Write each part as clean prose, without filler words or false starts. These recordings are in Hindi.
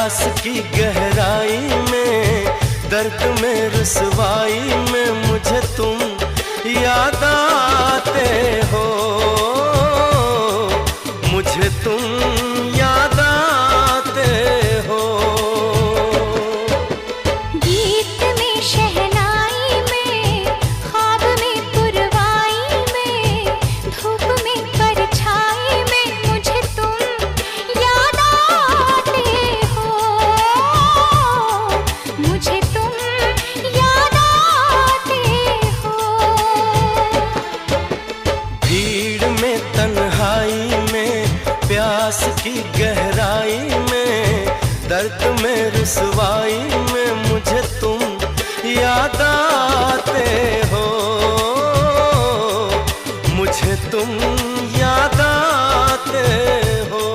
प्यास की गहराई में, दर्द में रुसवाई में मुझे तुम याद आते हो, मुझे तुम याद आते हो। गीत में शहनाई में, ख्वाब में पुरवाई में, धूप में परछाई में मुझे तुम याद आते हो, मुझे तुम याद आते हो। भीड़ में तन्हाई में, प्यास की गहराई में, दर्द में रुसवाई में मुझे तुम याद आते हो, मुझे तुम याद आते हो।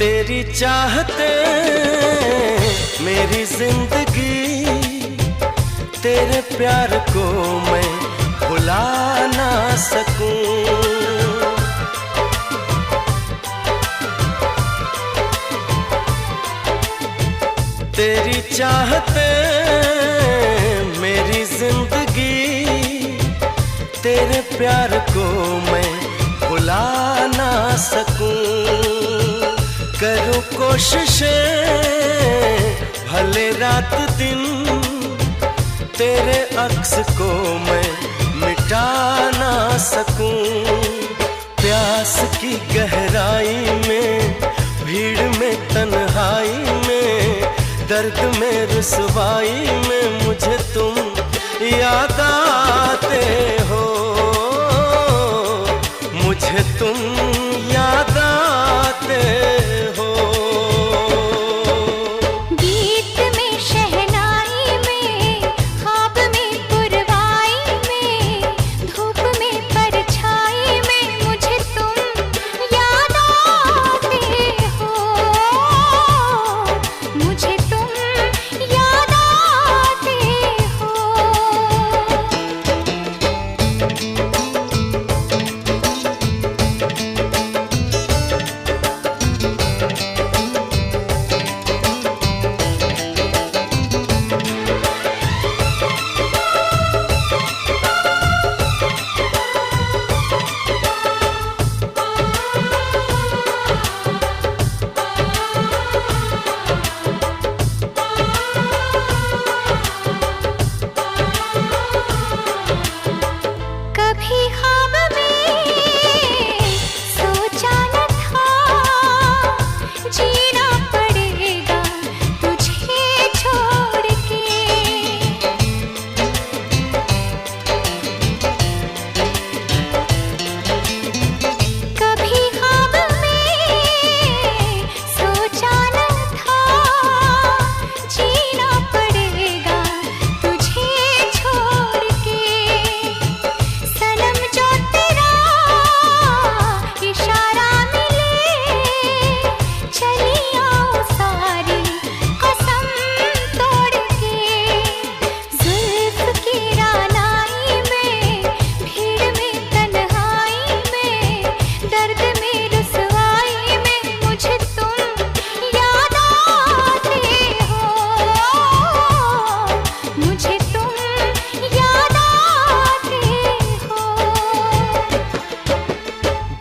तेरी चाहते मेरी जिंदगी, तेरे प्यार को मैं भुला ना सकूं। तेरी चाहते मेरी जिंदगी, तेरे प्यार को मैं भुला ना सकूं। करूं कोशिशें भले रात दिन, तेरे अक्स को मैं मिटा ना सकूं। प्यास की गहराई में, भीड़ में तन्हाई में, दर्द में रुसवाई में मुझे तुम याद आते हो, मुझे तुम याद आते हो। गीत में शहनाई में, ख्वाब में पुरवाई में, धूप में परछाई में मुझे तुम याद आते हो, मुझे तुम याद आते हो। कभी ख्वाब में सोचा न था, जीना पड़ेगा तुझे छोड़ के। कभी ख्वाब में सोचा न था, जीना पड़ेगा तुझे छोड़ के। सनम जो तेरा इशारा मिले, चली आओ सारी कसम तोड़ के। जुल्फ की रानाई में, भीड़ में तन्हाई में, दर्द में रुसवाई में मुझे तुम याद आते हो, मुझे तुम याद आते हो।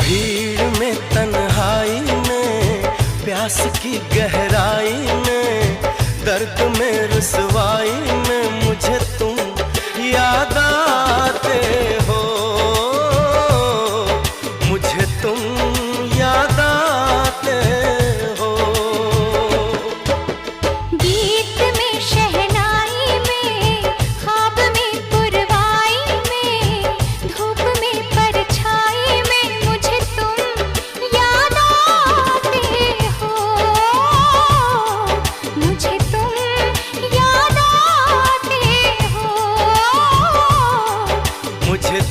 भीड़ में तन्हाई में, प्यास की गहराई में, दर्द में रुसवाई में मुझे तुम याद आते हो, मुझे तुम याद आते हो। गीत में शहनाई में, ख्वाब में पुरवाई में,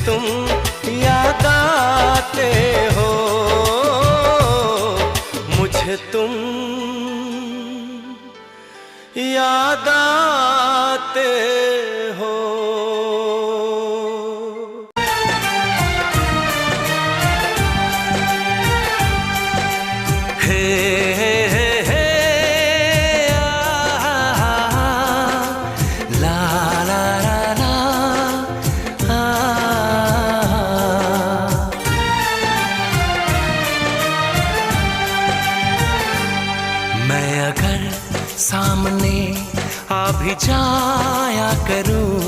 तुम याद आते हो, मुझे तुम याद आते हो। हे हे हे हे ला ला ला ला मैं अगर सामने आ भी जाया करूं,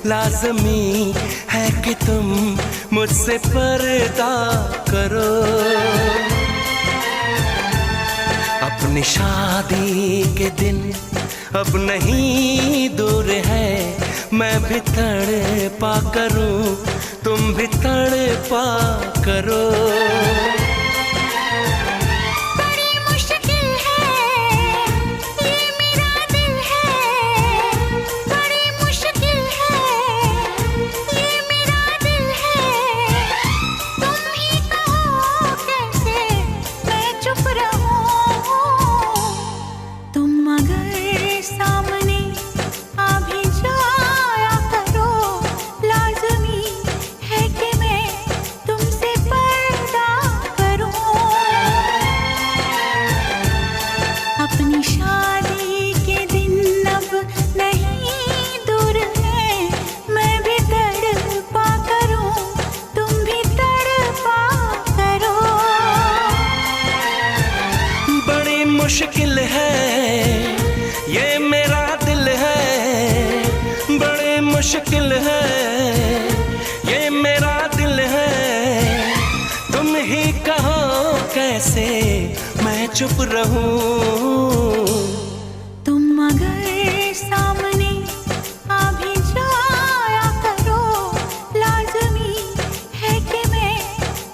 लाज़मी है कि तुम मुझसे पर्दा करो। अपनी शादी के दिन अब नहीं दूर है, मैं भी तड़पा करूं, तुम भी तड़पा करो। मुश्किल है ये मेरा दिल है, बड़ी मुश्किल है ये मेरा दिल है। तुम ही कहो कैसे मैं चुप रहूं। तुम अगर सामने आ भी जाया करो, लाज़मी है कि मैं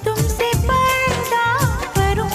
तुमसे पर्दा करूं।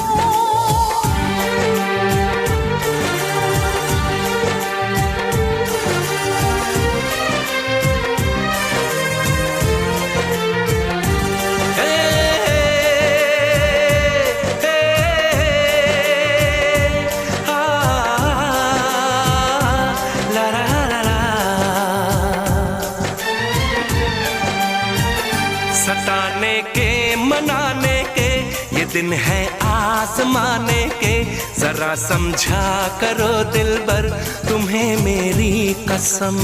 सताने के मनाने के ये दिन है आजमाने के, जरा समझा करो दिलबर तुम्हें मेरी कसम।